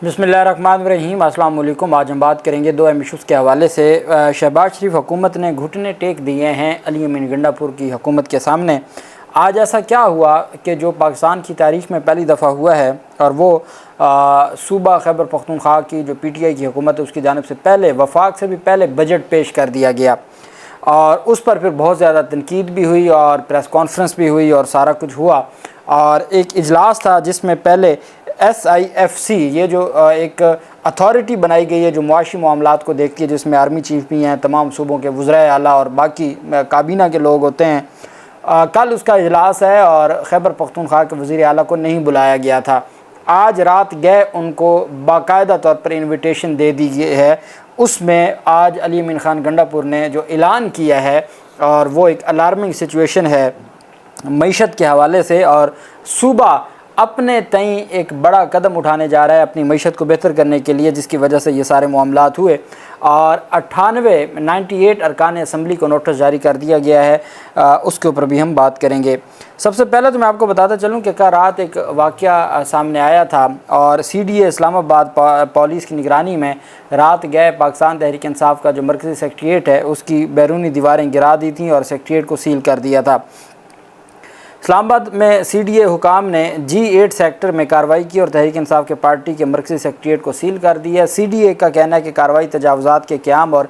बिस्मिल्लाहिर्रहमानिर्रहीम। अस्सलाम वालेकुम। आज हम बात करेंगे दो अहम इशूज़ के हवाले से। शहबाज शरीफ हुकूमत ने घुटने टेक दिए हैं अली अमीन गंडापुर की हुकूमत के सामने। आज ऐसा क्या हुआ कि जो पाकिस्तान की तारीख़ में पहली दफ़ा हुआ है और वो सूबा खैबर पख्तूनख्वा की जो PTI की हुकूमत है उसकी जानिब से पहले वफाक से भी पहले बजट पेश कर दिया गया और उस पर फिर बहुत ज़्यादा तनकीद भी हुई और प्रेस कॉन्फ्रेंस भी हुई और सारा कुछ हुआ। और एक इजलास था जिसमें पहले SIFC ये जो एक अथॉरिटी बनाई गई है जो मुआशी मामलात को देखती है, जिसमें आर्मी चीफ भी हैं, तमाम सूबों के वज़राए आला और बाकी काबीना के लोग होते हैं। कल उसका इजलास है और खैबर पख्तूनख्वा के वज़ीर आला को नहीं बुलाया गया था। आज रात गए उनको बाकायदा तौर पर इन्विटेशन दे दी गई है। उसमें आज अली अमीन ख़ान गंडापुर ने जो ऐलान किया है और वो एक अलार्मिंग सिचुएशन है मईशत के हवाले से, और सूबा अपने तई एक बड़ा कदम उठाने जा रहा है अपनी मईशत को बेहतर करने के लिए, जिसकी वजह से ये सारे मामलात हुए। और 98 अरकान असम्बली को नोटिस जारी कर दिया गया है, उसके ऊपर भी हम बात करेंगे। सबसे पहले तो मैं आपको बताता चलूँ कि कल रात एक वाक़या सामने आया था और CDA इस्लामाबाद पुलिस की निगरानी में रात गए पाकिस्तान तहरीक इंसाफ का जो मरकज़ी सेक्रेटेरिएट है उसकी बैरूनी दीवारें गिरा दी थी और सेक्रेटेरिएट को सील कर दिया था। इस्लामाबाद में CDA हुकाम ने G8 सेक्टर में कार्रवाई की और तहरीक इंसाफ के पार्टी के मरकज़ी सेक्रेटेरिएट को सील कर दिया। CDA का कहना है कि कार्रवाई तजावुज़ात के क़याम और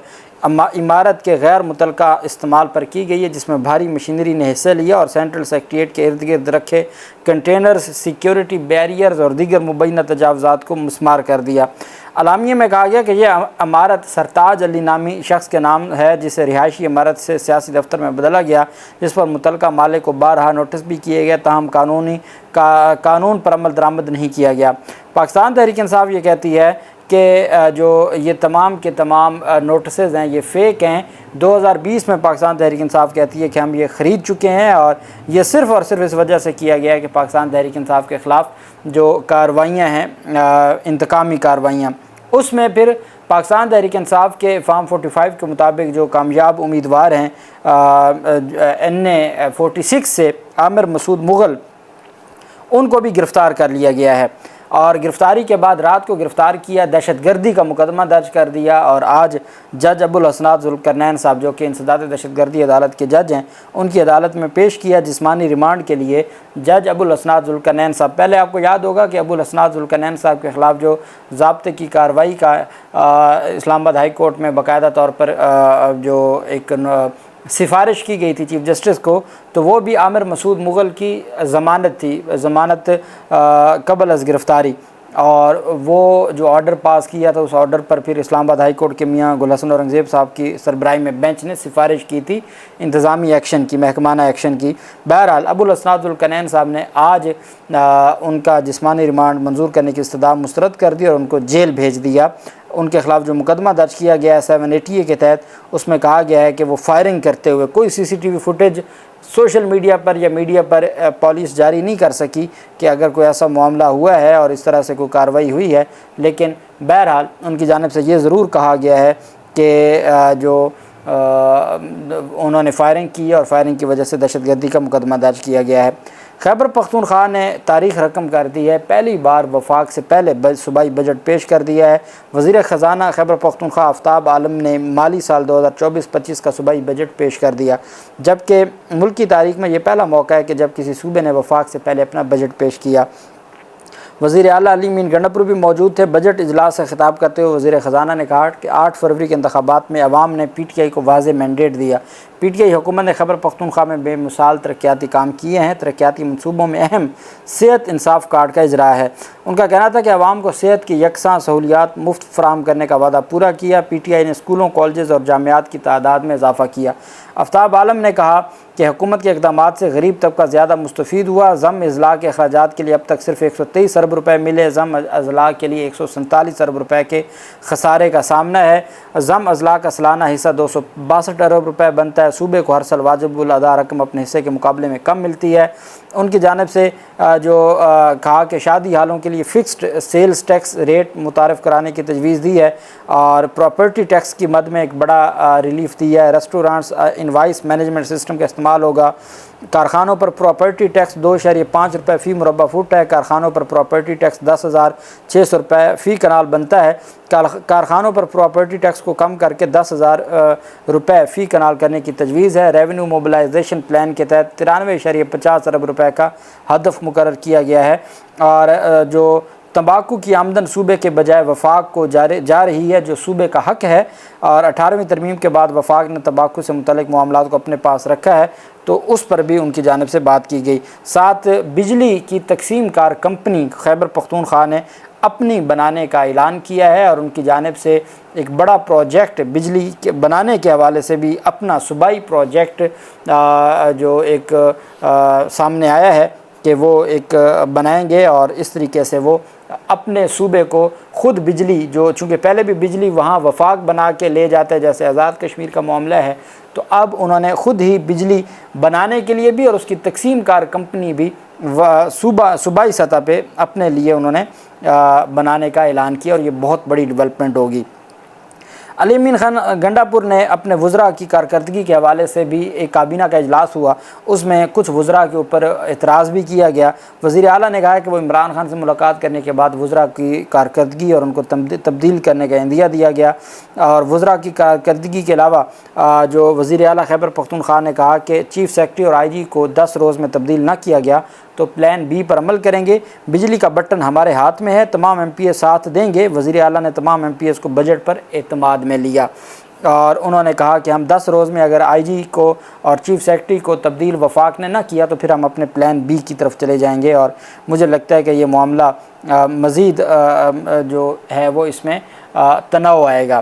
इमारत के गैर मुतलका इस्तेमाल पर की गई है, जिसमें भारी मशीनरी ने हिस्सा लिया और सेंट्रल सेक्रेटेरिएट के इर्द गिर्द रखे कंटेनर्स, सिक्योरिटी बैरियर्स और दीगर मुबैना तजावुज़ात को मुस्मार कर दिया। अलामिया में कहा गया कि यह इमारत सरताज अली नामी शख्स के नाम है, जिसे रिहायशी इमारत से सियासी दफ्तर में बदला गया, जिस पर मुतलका मालिक को बारहा नोटिस भी किए गए, ताहम कानून पर अमल दरामद नहीं किया गया। पाकिस्तान तहरीक इंसाफ ये कहती है कि जो ये तमाम के तमाम नोटिसेज हैं ये फ़ेक हैं। 2020 में पाकिस्तान तहरीक इंसाफ कहती है कि हम ये ख़रीद चुके हैं और ये सिर्फ़ और सिर्फ इस वजह से किया गया है कि पाकिस्तान तहरीक इंसाफ के ख़िलाफ़ जो कार्रवाइयाँ हैं इंतकामी कार्रवाइयाँ, उसमें फिर पाकिस्तान तहरीक इंसाफ के फार्म 45 के मुताबिक जो कामयाब उम्मीदवार हैं NA 46 से आमिर मसूद मुग़ल, उनको भी गिरफ़्तार कर लिया गया है और गिरफ़्तारी के बाद रात को गिरफ़्तार किया, दहशतगर्दी का मुकदमा दर्ज कर दिया और आज जज अबुल हसनात ज़ुल्करनैन साहब जो कि इंसदाद दहशतगर्दी अदालत के जज हैं उनकी अदालत में पेश किया जिस्मानी रिमांड के लिए। जज अबुल हसनात ज़ुल्करनैन साहब, पहले आपको याद होगा कि अबुल हसनात ज़ुल्करनैन साहब के ख़िलाफ़ जो ज़ाब्ते की कार्रवाई का इस्लामाबाद हाई कोर्ट में बाकायदा तौर पर जो एक सिफारिश की गई थी चीफ जस्टिस को, तो वो भी आमिर मसूद मुग़ल की ज़मानत थी, ज़मानत कबल अज़ गिरफ़्तारी, और वो जो ऑर्डर पास किया था उस ऑर्डर पर फिर इस्लामाबाद हाई कोर्ट के मियाँ गुल हसन औरंगज़ेब साहब की सरबराही में बेंच ने सिफारिश की थी इंतज़ामी एक्शन की, महकमाना एक्शन की। बहरहाल अबुल हसनात ज़ुल्करनैन साहब ने आज उनका जिस्मानी रिमांड मंजूर करने की इस्तदा मुस्तरद कर दी और उनको जेल भेज दिया। उनके ख़िलाफ़ जो मुकदमा दर्ज किया गया है 780A के तहत, उसमें कहा गया है कि वो फायरिंग करते हुए कोई CCTV फुटेज सोशल मीडिया पर या मीडिया पर पुलिस जारी नहीं कर सकी कि अगर कोई ऐसा मामला हुआ है और इस तरह से कोई कार्रवाई हुई है, लेकिन बहरहाल उनकी जानिब से ये ज़रूर कहा गया है कि जो उन्होंने फायरिंग की और फायरिंग की वजह से दहशतगर्दी का मुकदमा दर्ज किया गया है। खैबर पख्तूनख्वा ने तारीख़ रकम कर दी है, पहली बार वफाक से पहले सूबाई बजट पेश कर दिया है। वज़ीर ख़जाना खैबर पख्तूनख्वा आफ्ताब आलम ने माली साल 2024-25 का सूबाई बजट पेश कर दिया, जबकि मुल्क की तारीख़ में ये पहला मौका है कि जब किसी सूबे ने वफाक से पहले अपना बजट पेश किया। वज़ीर आला अली अमीन गंडापुर भी मौजूद थे। बजट इजलास से खिताब करते हुए वज़ीर ख़जाना ने कहा कि 8 फरवरी के इंतखाबात में अवाम ने PTI को वाज़ेह मैंडेट दिया। PTI हुकूमत ने खैबर पख्तूनख्वा में बेमिसाल तरक्याती काम किए हैं। तरक्याती मनसूबों में अहम सेहत इंसाफ कार्ड का इजरा है। उनका कहना था कि अवाम को सेहत की यकसां सहूलियात मुफ्त फराहम करने का वादा पूरा किया। PTI ने स्कूलों, कॉलेज और जामियात की तादाद में इजाफ़ा किया। आफ्ताब आलम ने कहा कि हुकूमत के इक़दामात से गरीब तबका ज़्यादा मुस्तफ़ीद हुआ। ज़म अज़ला के अखराजात के लिए अब तक सिर्फ 123 अरब रुपये मिले। ज़म अज़ला के लिए 147 अरब रुपये के खसारे का सामना है। ज़म अज़ला का सालाना हिस्सा 262 अरब रुपये बनता है। صوبے کو ہر سال واجب الادا رقم اپنے حصے کے مقابلے میں کم ملتی ہے۔ ان کی جانب سے جو کہا کہ شادی ہالوں کے لیے فکسڈ سیلز ٹیکس ریٹ متعارف کرانے کی تجویز دی ہے اور پراپرٹی ٹیکس کی مد میں ایک بڑا ریلیف دیا ہے۔ ریسٹورانٹس انوائس مینجمنٹ سسٹم کا استعمال ہوگا۔ کارخانوں پر پراپرٹی ٹیکس 2.5 روپے فی مربع فٹ ہے۔ کارخانوں پر پراپرٹی ٹیکس 10,600 روپے فی کنال بنتا ہے۔ کارخانوں پر پراپرٹی ٹیکس کو کم کر کے 10,000 روپے فی کنال کرنے کی تجویز ہے۔ ریونیو موبلائزیشن پلان کے تحت 93.50 ارب روپے کا ہدف مقرر کیا گیا ہے اور جو تمباکو کی آمدن صوبے کے بجائے وفاق کو جا رہی ہے جو صوبے کا حق ہے، اور 18ویں ترمیم کے بعد وفاق نے تمباکو سے متعلق معاملات کو اپنے پاس رکھا ہے تو اس پر بھی ان کی جانب سے بات کی گئی۔ ساتھ بجلی کی تقسیم کار کمپنی خیبر پختونخوا نے اپنی بنانے کا اعلان کیا ہے اور ان کی جانب سے ایک بڑا پروجیکٹ بجلی کے بنانے کے حوالے سے بھی اپنا صوبائی پروجیکٹ جو ایک سامنے آیا ہے کہ وہ ایک بنائیں گے اور اس طریقے سے وہ اپنے صوبے کو خود بجلی، جو چونکہ پہلے بھی بجلی وہاں وفاق بنا کے لے جاتے جیسے آزاد کشمیر کا معاملہ ہے، تو اب انہوں نے خود ہی بجلی بنانے کے لیے بھی اور اس کی تقسیم کار کمپنی بھی صوبائی سطح پہ اپنے لیے انہوں نے بنانے کا اعلان کیا اور یہ بہت بڑی ڈیولپمنٹ ہوگی۔ علی امین خان گنڈا پور نے اپنے وزراء کی کارکردگی کے حوالے سے بھی ایک کابینہ کا اجلاس ہوا، اس میں کچھ وزراء کے اوپر اعتراض بھی کیا گیا۔ وزیر اعلیٰ نے کہا کہ وہ عمران خان سے ملاقات کرنے کے بعد وزراء کی کارکردگی اور ان کو تبدیل کرنے کا عندیہ دیا گیا، اور وزراء کی کارکردگی کے علاوہ جو وزیر اعلیٰ خیبر پختونخوا نے کہا کہ چیف سیکرٹری اور آئی جی کو 10 روز میں تبدیل نہ کیا گیا تو پلان بی پر عمل کریں گے۔ بجلی کا بٹن ہمارے ہاتھ میں ہے، تمام ایم پی اے ساتھ دیں گے۔ وزیر اعلیٰ نے تمام ایم پی ایس کو بجٹ پر اعتماد میں لیا اور انہوں نے کہا کہ ہم 10 روز میں اگر آئی جی کو اور چیف سیکرٹری کو تبدیل وفاق نے نہ کیا تو پھر ہم اپنے پلان بی کی طرف چلے جائیں گے، اور مجھے لگتا ہے کہ یہ معاملہ مزید جو ہے وہ اس میں تنوع آئے گا۔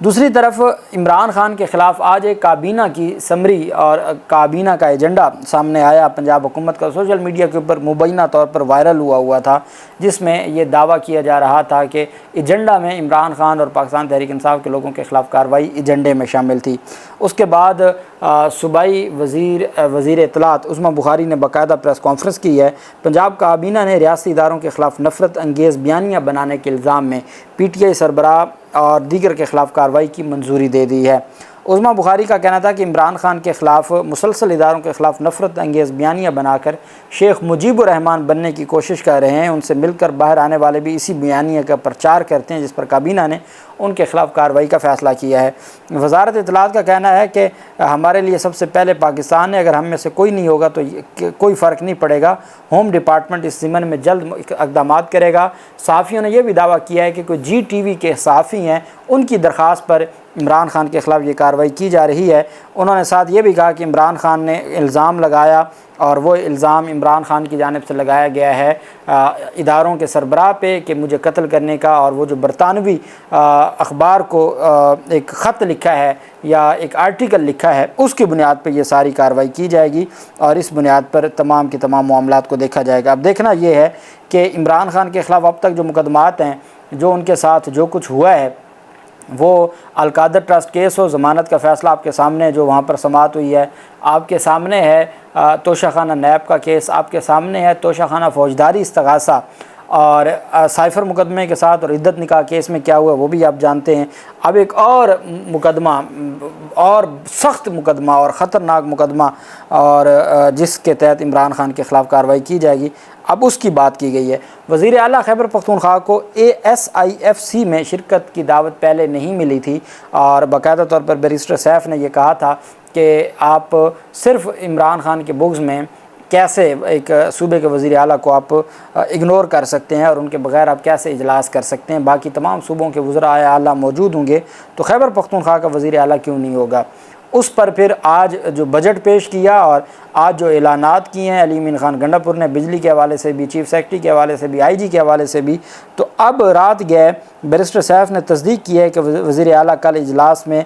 دوسری طرف عمران خان کے خلاف آج ایک کابینہ کی سمری اور کابینہ کا ایجنڈا سامنے آیا پنجاب حکومت کا، سوشل میڈیا کے اوپر مبینہ طور پر وائرل ہوا تھا، جس میں یہ دعویٰ کیا جا رہا تھا کہ ایجنڈا میں عمران خان اور پاکستان تحریک انصاف کے لوگوں کے خلاف کارروائی ایجنڈے میں شامل تھی۔ اس کے بعد صوبائی وزیر اطلاعات عظمیٰ بخاری نے باقاعدہ پریس کانفرنس کی ہے۔ پنجاب کابینہ نے ریاستی اداروں کے خلاف نفرت انگیز بیانیاں بنانے کے الزام میں پی ٹی آئی سربراہ اور دیگر کے خلاف کارروائی کی منظوری دے دی ہے۔ عظمیٰ بخاری کا کہنا تھا کہ عمران خان کے خلاف مسلسل اداروں کے خلاف نفرت انگیز بیانیاں بنا کر شیخ مجیب الرحمان بننے کی کوشش کر رہے ہیں، ان سے مل کر باہر آنے والے بھی اسی بیانیہ کا پرچار کرتے ہیں، جس پر کابینہ نے ان کے خلاف کارروائی کا فیصلہ کیا ہے۔ وزارت اطلاعات کا کہنا ہے کہ ہمارے لیے سب سے پہلے پاکستان ہے، اگر ہم میں سے کوئی نہیں ہوگا تو کوئی فرق نہیں پڑے گا، ہوم ڈپارٹمنٹ اس ضمن میں جلد اقدامات کرے گا۔ صحافیوں نے یہ بھی دعویٰ کیا ہے کہ کوئی جی ٹی وی کے صحافی ہیں، ان کی درخواست پر عمران خان کے خلاف یہ کارروائی کی جا رہی ہے۔ انہوں نے ساتھ یہ بھی کہا کہ عمران خان نے الزام لگایا اور وہ الزام عمران خان کی جانب سے لگایا گیا ہے اداروں کے سربراہ پہ کہ مجھے قتل کرنے کا، اور وہ جو برطانوی اخبار کو ایک خط لکھا ہے یا ایک آرٹیکل لکھا ہے اس کی بنیاد پہ یہ ساری کارروائی کی جائے گی اور اس بنیاد پر تمام کے تمام معاملات کو دیکھا جائے گا۔ اب دیکھنا یہ ہے کہ عمران خان کے خلاف اب تک جو مقدمات ہیں، جو ان کے ساتھ جو کچھ ہوا ہے، وہ القادر ٹرسٹ کیس ہو، ضمانت کا فیصلہ آپ کے سامنے جو وہاں پر سماعت ہوئی ہے، آپ کے سامنے ہے توشہ خانہ نیب کا کیس، آپ کے سامنے ہے توشہ خانہ فوجداری استغاثہ، اور سائفر مقدمے کے ساتھ اور عدت نکاح کیس میں کیا ہوا وہ بھی آپ جانتے ہیں۔ اب ایک اور مقدمہ اور سخت مقدمہ اور خطرناک مقدمہ اور جس کے تحت عمران خان کے خلاف کارروائی کی جائے گی، اب اس کی بات کی گئی ہے۔ وزیر اعلیٰ خیبر پختونخوا کو ASIFC میں شرکت کی دعوت پہلے نہیں ملی تھی اور باقاعدہ طور پر بیرسٹر سیف نے یہ کہا تھا کہ آپ صرف عمران خان کے بغض میں کیسے ایک صوبے کے وزیر اعلیٰ کو آپ اگنور کر سکتے ہیں اور ان کے بغیر آپ کیسے اجلاس کر سکتے ہیں، باقی تمام صوبوں کے وزراء اعلیٰ موجود ہوں گے تو خیبر پختونخوا کا وزیر اعلیٰ کیوں نہیں ہوگا۔ اس پر پھر آج جو بجٹ پیش کیا اور آج جو اعلانات کیے ہیں علی امین خان گنڈا پور نے، بجلی کے حوالے سے بھی، چیف سیکرٹری کے حوالے سے بھی، آئی جی کے حوالے سے بھی، تو اب رات گئے بیرسٹر سیف نے تصدیق کی ہے کہ وزیر اعلیٰ کل اجلاس میں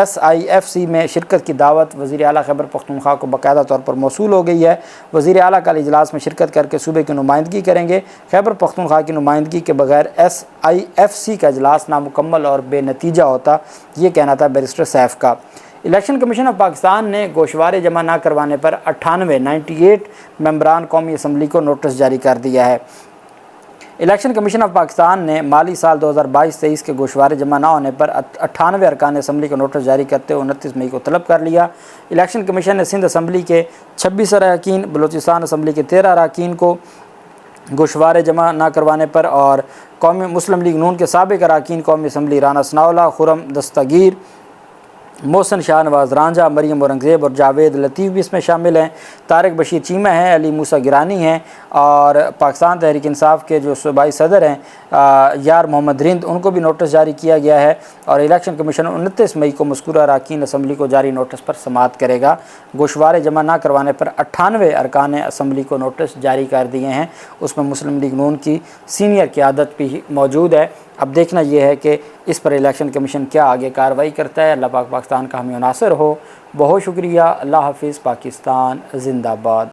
SIFC میں شرکت کی دعوت وزیر اعلیٰ خیبر پختونخوا کو باقاعدہ طور پر موصول ہو گئی ہے۔ وزیر اعلیٰ کل اجلاس میں شرکت کر کے صوبے کی نمائندگی کریں گے۔ خیبر پختونخوا کی نمائندگی کے بغیر SIFC کا اجلاس نامکمل اور بے نتیجہ ہوتا، یہ کہنا تھا بیرسٹر سیف کا۔ इलेक्शन कमीशन ऑफ पाकिस्तान ने गोशवारे जमा ना करवाने पर 98 मेंबरान कौमी असम्बली को नोटिस जारी कर दिया है। इलेक्शन कमीशन ऑफ पाकिस्तान ने माली साल 2022-23 के गोशवारे जमा न होने पर 98 अरकान असम्बली को नोटिस जारी करते हुए 29 मई को तलब कर लिया। इलेक्शन कमीशन ने सिंध असम्बली के 26 अरकान, बलूचिस्तान असम्बली के 13 अरकान को गोशवारे जमा न करवाने पर और कौमी मुस्लिम लीग नून के साबिक अरकान कौमी असम्बली राना सनाउल्लाह, खुरम दस्तगीर, मोहसिन शाह नवाज़ रांझा, मरीम औरंगज़ेब और जावेद लतीफ़ भी इसमें शामिल हैं। तारिक बशीर चीमा हैं, अली मूसा गिरानी हैं और पाकिस्तान तहरीक इंसाफ के जो सूबाई सदर हैं यार मोहम्मद रिंद, उनको भी नोटिस जारी किया गया है और इलेक्शन कमीशन 29 मई को मज़कूरा अरकान असम्बली को जारी नोटिस पर समाअत करेगा। गोशवारे जमा ना करवाने पर 98 अरकान असम्बली को नोटिस जारी कर दिए हैं। उसमें मुस्लिम लीग नून की सीनियर क़यादत भी मौजूद है। अब देखना यह है कि इस पर इलेक्शन कमीशन क्या आगे कार्रवाई करता है। अल्लाह पाक पाकिस्तान का हमें नासिर हो। बहुत शुक्रिया। अल्लाह हाफ़िज़। पाकिस्तान ज़िंदाबाद।